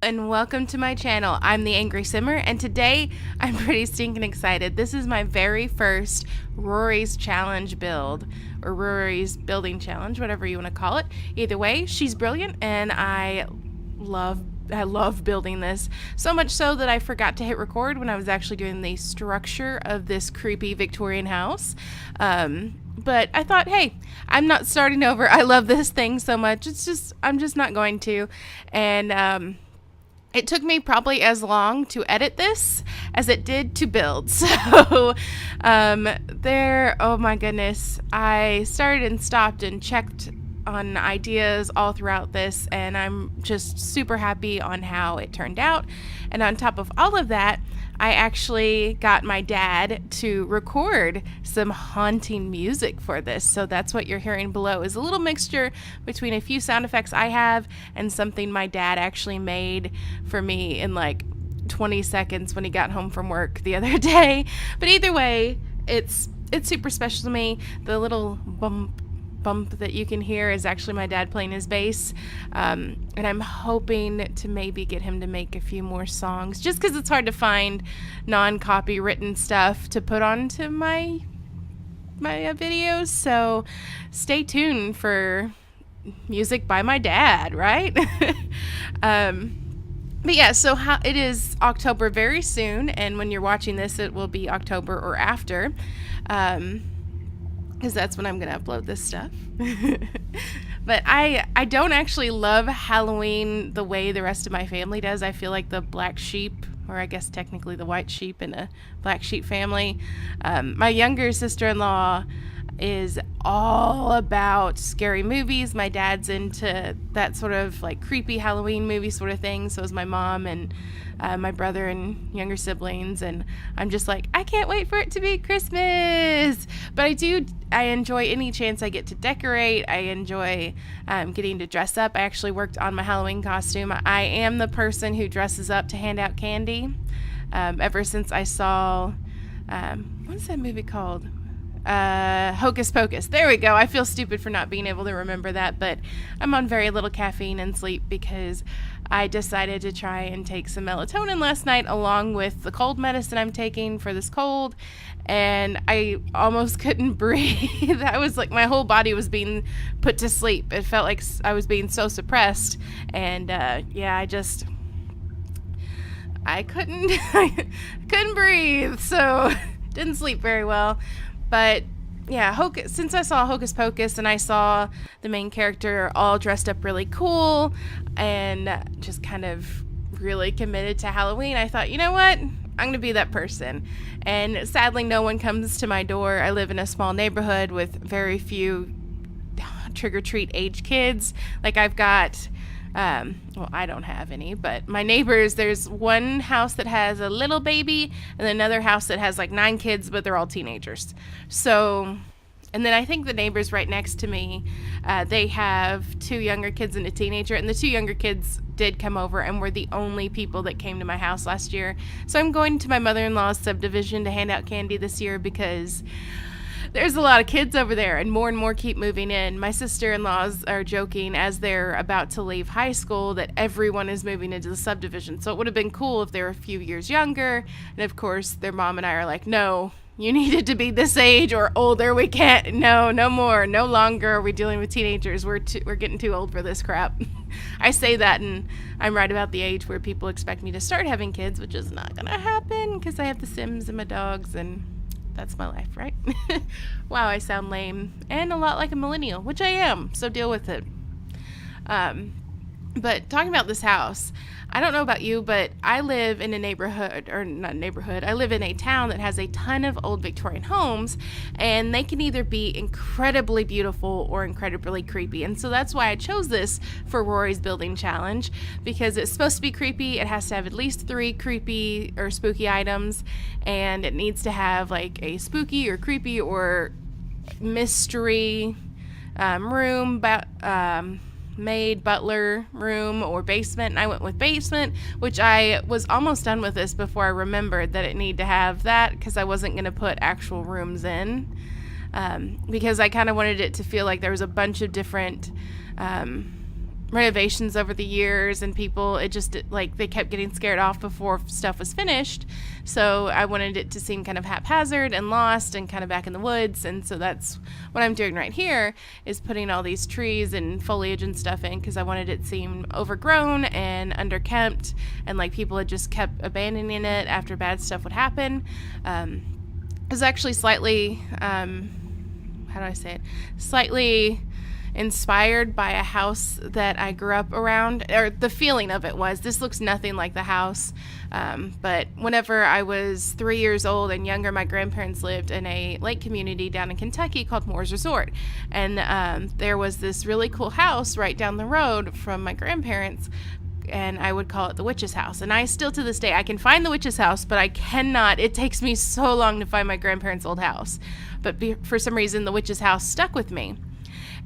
and welcome to my channel. I'm the Angry Simmer, and today I'm pretty stinking excited. This is my very first Rory's Challenge build, or Rory's Building Challenge, whatever you want to call it. Either way, she's brilliant, and I love building this, so much so that I forgot to hit record when I was actually doing the structure of this creepy Victorian house. But I thought, hey, I'm not starting over. I love this thing so much. I'm just not going to. And it took me probably as long to edit this as it did to build. So oh my goodness, I started and stopped and checked on ideas all throughout this, and I'm just super happy on how it turned out. And on top of all of that, I actually got my dad to record some haunting music for this. So that's what you're hearing below, is a little mixture between a few sound effects I have and something my dad actually made for me in like 20 seconds when he got home from work the other day. But either way, it's super special to me. The little bump that you can hear is actually my dad playing his bass, and I'm hoping to maybe get him to make a few more songs, just because it's hard to find non-copywritten stuff to put onto my videos. So stay tuned for music by my dad, right? But yeah, so it is October very soon, and when you're watching this, it will be October or after. Because that's when I'm going to upload this stuff. But I don't actually love Halloween the way the rest of my family does. I feel like the black sheep, or I guess technically the white sheep in a black sheep family. My younger sister-in-law is all about scary movies. My dad's into that sort of like creepy Halloween movie sort of thing. So is my mom and my brother and younger siblings, and I'm just like, I can't wait for it to be Christmas. But I enjoy any chance I get to decorate. I enjoy getting to dress up. I actually worked on my Halloween costume. I am the person who dresses up to hand out candy. Ever since I saw what's that movie called? Hocus Pocus. There we go. I feel stupid for not being able to remember that, but I'm on very little caffeine and sleep because I decided to try and take some melatonin last night along with the cold medicine I'm taking for this cold, and I almost couldn't breathe. I was like, my whole body was being put to sleep. It felt like I was being so suppressed, and I couldn't breathe, so didn't sleep very well. But yeah, since I saw Hocus Pocus and I saw the main character all dressed up really cool and just kind of really committed to Halloween, I thought, you know what? I'm going to be that person. And sadly, no one comes to my door. I live in a small neighborhood with very few trick-or-treat age kids. Like I've got... well, I don't have any, but my neighbors, there's one house that has a little baby and another house that has like 9 kids, but they're all teenagers. So, and then I think the neighbors right next to me, they have 2 younger kids and a teenager, and the 2 younger kids did come over and were the only people that came to my house last year. So I'm going to my mother-in-law's subdivision to hand out candy this year because there's a lot of kids over there, and more keep moving in. My sister-in-laws are joking as they're about to leave high school that everyone is moving into the subdivision. So it would have been cool if they were a few years younger. And of course, their mom and I are like, no, you needed to be this age or older. We can't. No more. No longer are we dealing with teenagers. We're getting too old for this crap. I say that, and I'm right about the age where people expect me to start having kids, which is not going to happen because I have the Sims and my dogs, and that's my life, right? Wow, I sound lame and a lot like a millennial, which I am, so deal with it. But talking about this house, I don't know about you, but I live in a neighborhood, or not neighborhood, I live in a town that has a ton of old Victorian homes, and they can either be incredibly beautiful or incredibly creepy. And so that's why I chose this for Rory's Building Challenge, because it's supposed to be creepy. It has to have at least 3 creepy or spooky items, and it needs to have like a spooky or creepy or mystery room, maid, butler room, or basement. And I went with basement, which I was almost done with this before I remembered that it needed to have that, because I wasn't going to put actual rooms in, because I kind of wanted it to feel like there was a bunch of different renovations over the years, and people, it just, like, they kept getting scared off before stuff was finished. So I wanted it to seem kind of haphazard and lost and kind of back in the woods. And so that's what I'm doing right here, is putting all these trees and foliage and stuff in, because I wanted it to seem overgrown and underkept, and like people had just kept abandoning it after bad stuff would happen. It was actually slightly, how do I say it? Slightly inspired by a house that I grew up around, or the feeling of it was, this looks nothing like the house. But whenever I was 3 years old and younger, my grandparents lived in a lake community down in Kentucky called Moore's Resort. And there was this really cool house right down the road from my grandparents, and I would call it the witch's house. And I still, to this day, I can find the witch's house, but I cannot, it takes me so long to find my grandparents' old house. But for some reason, the witch's house stuck with me.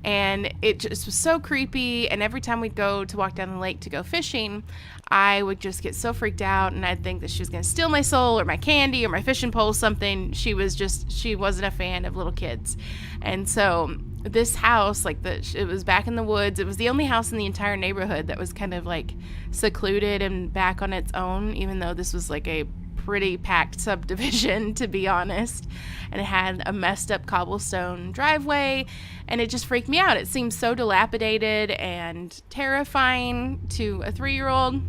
And it just was so creepy, and every time we'd go to walk down the lake to go fishing, I would just get so freaked out, and I'd think that she was going to steal my soul or my candy or my fishing pole, something. She wasn't a fan of little kids. And so this house, it was back in the woods. It was the only house in the entire neighborhood that was kind of like secluded and back on its own, even though this was like a pretty packed subdivision, to be honest. And it had a messed up cobblestone driveway, and it just freaked me out. It seemed so dilapidated and terrifying to a 3-year-old,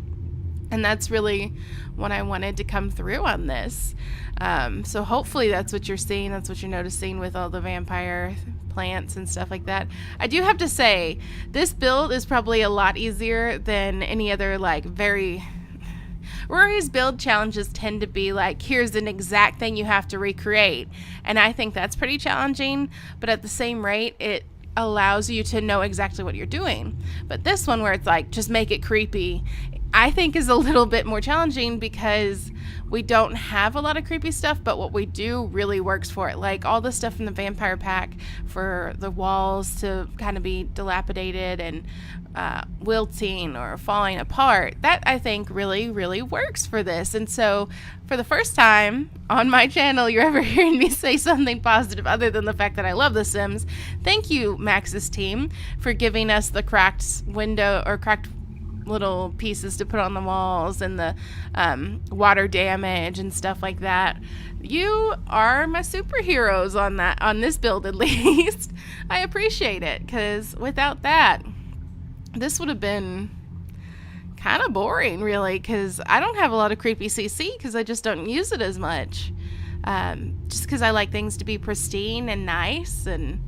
and that's really what I wanted to come through on this. So hopefully that's what you're seeing, that's what you're noticing with all the vampire plants and stuff like that. I do have to say, this build is probably a lot easier than any other, like, very... Rory's build challenges tend to be like, here's an exact thing you have to recreate. And I think that's pretty challenging, but at the same rate, it allows you to know exactly what you're doing. But this one, where it's like, just make it creepy, I think is a little bit more challenging, because we don't have a lot of creepy stuff, but what we do really works for it. Like all the stuff in the vampire pack for the walls to kind of be dilapidated and wilting or falling apart, that I think really, really works for this. And so for the first time on my channel, you're ever hearing me say something positive other than the fact that I love The Sims. Thank you, Max's team, for giving us the cracked window or cracked little pieces to put on the walls and the water damage and stuff like that. You are my superheroes on this build, at least. I appreciate it, because without that, this would have been kind of boring, really, because I don't have a lot of creepy CC, because I just don't use it as much. Just because I like things to be pristine and nice, and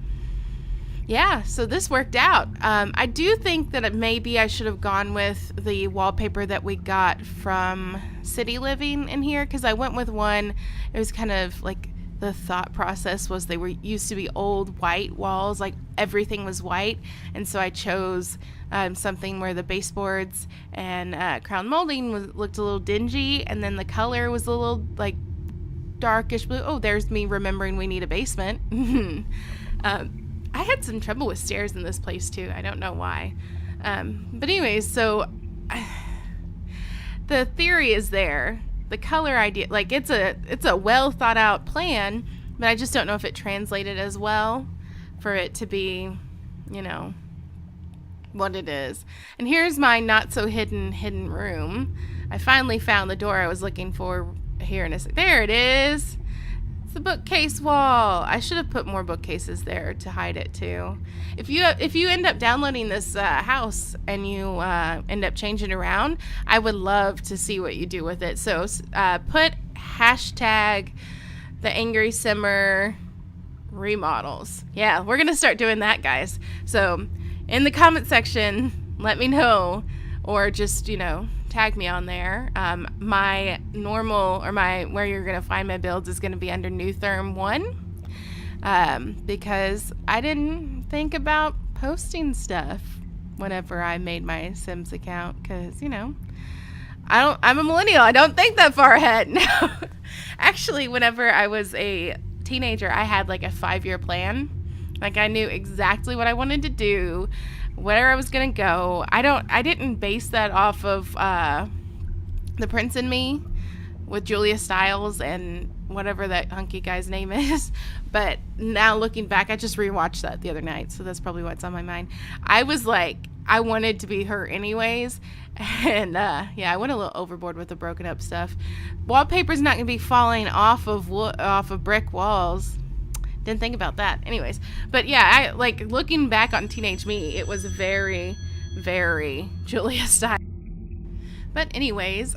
yeah, so this worked out. I do think that maybe I should have gone with the wallpaper that we got from City Living in here, because I went with one. It was kind of like, the thought process was they used to be old white walls, like everything was white, and so I chose something where the baseboards and crown molding looked a little dingy, and then the color was a little like darkish blue. Oh, there's me remembering we need a basement. I had some trouble with stairs in this place too. I don't know why. But anyways, so the theory is there. The color idea, like it's a well thought out plan, but I just don't know if it translated as well for it to be, what it is. And here's my not so hidden room. I finally found the door I was looking for here in a second. There it is. The bookcase wall. I should have put more bookcases there to hide it too. If you end up downloading this house and you end up changing around, I would love to see what you do with it. So put hashtag the Angry Simmer remodels. Yeah, we're gonna start doing that, guys. So in the comment section, let me know, or just tag me on there. My normal, or where you're gonna find my builds is gonna be under New Therm 1, because I didn't think about posting stuff whenever I made my Sims account, because I'm a millennial. I don't think that far ahead. No. Actually, whenever I was a teenager, I had like a 5-year plan. Like I knew exactly what I wanted to do, where I was gonna go. I didn't base that off of The Prince and Me with Julia Stiles and whatever that hunky guy's name is. But now looking back, I just rewatched that the other night, so that's probably what's on my mind. I was like I wanted to be her anyways. And yeah, I went a little overboard with the broken up stuff. Wallpaper's not going to be falling off of brick walls. Didn't think about that. Anyways, but yeah, I like looking back on Teenage Me, it was very, very Julia style. But anyways,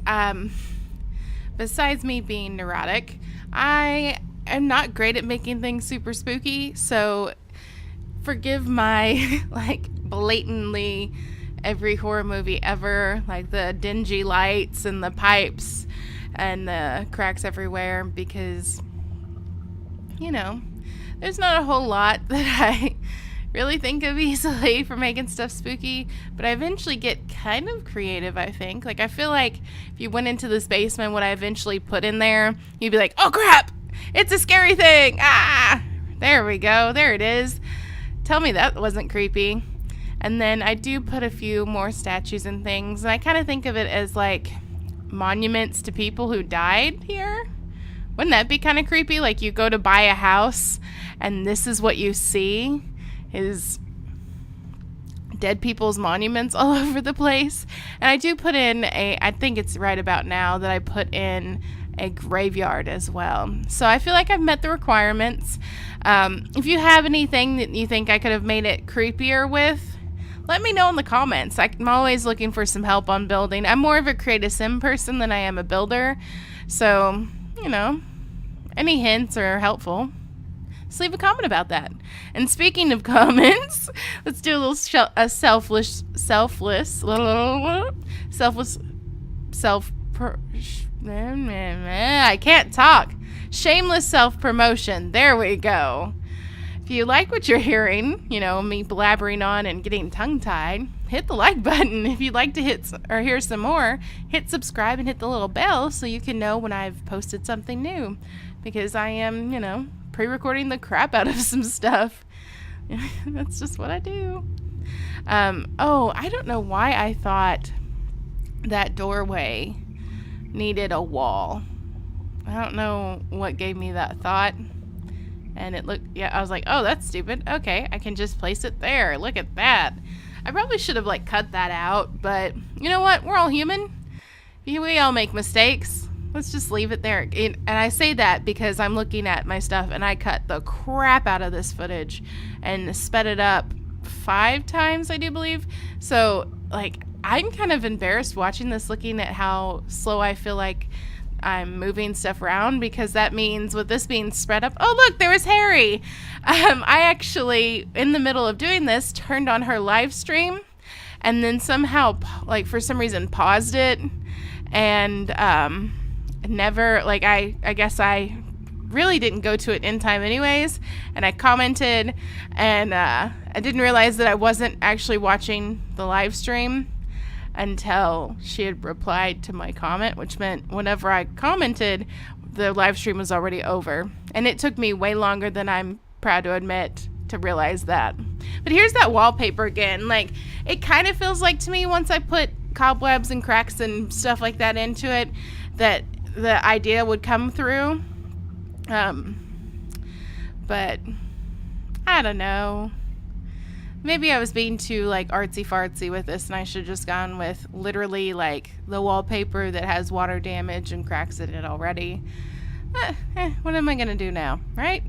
besides me being neurotic, I am not great at making things super spooky, so forgive my like blatantly every horror movie ever, like the dingy lights and the pipes and the cracks everywhere, because you know, there's not a whole lot that I really think of easily for making stuff spooky, but I eventually get kind of creative, I think. Like, I feel like if you went into this basement, what I eventually put in there, you'd be like, oh crap, it's a scary thing. Ah, there we go. There it is. Tell me that wasn't creepy. And then I do put a few more statues and things, and I kind of think of it as like monuments to people who died here. Wouldn't that be kind of creepy? Like, you go to buy a house and this is what you see is dead people's monuments all over the place. And I do put in I think it's right about now that I put in a graveyard as well. So I feel like I've met the requirements. If you have anything that you think I could have made it creepier with, let me know in the comments. I'm always looking for some help on building. I'm more of a create a sim person than I am a builder. So, you know, any hints are helpful. Just leave a comment about that. And speaking of comments, let's do a little I can't talk. Shameless self-promotion. There we go. If you like what you're hearing, you know, me blabbering on and getting tongue-tied, hit the like button. If you'd like to hear some more, hit subscribe and hit the little bell so you can know when I've posted something new. Because I am, you know, pre-recording the crap out of some stuff. That's just what I do. Oh, I don't know why I thought that doorway needed a wall. I don't know what gave me that thought. And it looked, yeah, I was like, oh, that's stupid. Okay, I can just place it there. Look at that. I probably should have, like, cut that out. But you know what? We're all human. We all make mistakes. Let's just leave it there. And I say that because I'm looking at my stuff and I cut the crap out of this footage and sped it up 5 times, I do believe. So, like, I'm kind of embarrassed watching this, looking at how slow I feel like I'm moving stuff around, because that means with this being spread up, oh look, there was Harry. I actually, in the middle of doing this, turned on her live stream and then somehow, like, for some reason paused it and never, like, I guess I really didn't go to it in time anyways, and I commented, and I didn't realize that I wasn't actually watching the live stream until she had replied to my comment, which meant whenever I commented, the live stream was already over. And it took me way longer than I'm proud to admit to realize that. But here's that wallpaper again. Like, it kind of feels like to me, once I put cobwebs and cracks and stuff like that into it, that the idea would come through. But I don't know. Maybe I was being too, like, artsy-fartsy with this, and I should have just gone with literally, like, the wallpaper that has water damage and cracks in it already. What am I going to do now, right?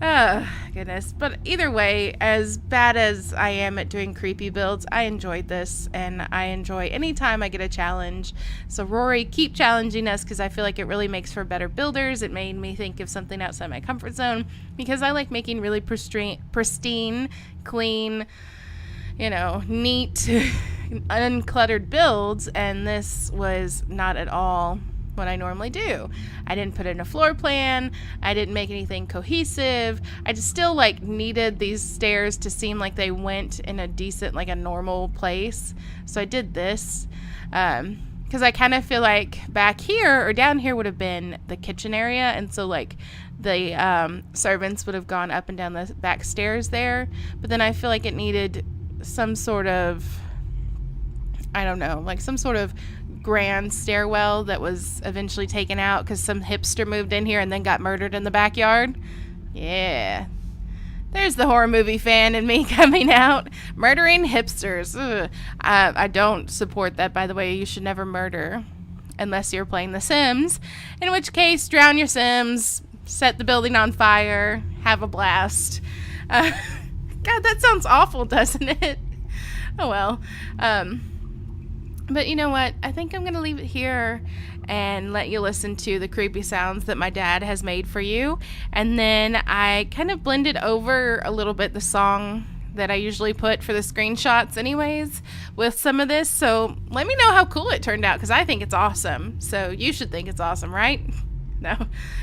Oh, goodness. But either way, as bad as I am at doing creepy builds, I enjoyed this, and I enjoy any time I get a challenge. So Rory, keep challenging us, because I feel like it really makes for better builders. It made me think of something outside my comfort zone, because I like making really pristine, clean, you know, neat, uncluttered builds, and this was not at all what I normally do. I didn't put in a floor plan. I didn't make anything cohesive. I just still, like, needed these stairs to seem like they went in a decent, like, a normal place. So I did this because I kind of feel like back here or down here would have been the kitchen area, and so, like, the servants would have gone up and down the back stairs there. But then I feel like it needed some sort of, I don't know, like some sort of grand stairwell that was eventually taken out because some hipster moved in here and then got murdered in the backyard. Yeah. There's the horror movie fan in me coming out. Murdering hipsters. Ugh. I don't support that, by the way. You should never murder unless you're playing The Sims, in which case, drown your Sims, set the building on fire, have a blast. God, that sounds awful, doesn't it? Oh well. But you know what? I think I'm going to leave it here and let you listen to the creepy sounds that my dad has made for you. And then I kind of blended over a little bit the song that I usually put for the screenshots anyways with some of this. So let me know how cool it turned out, because I think it's awesome. So you should think it's awesome, right? No,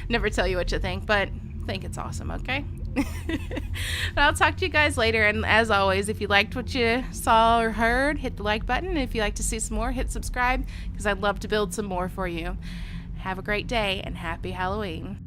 never tell you what you think, but think it's awesome, okay? But I'll talk to you guys later, and as always, if you liked what you saw or heard, hit the like button, and if you'd like to see some more, hit subscribe, because I'd love to build some more for you. Have a great day, and happy Halloween.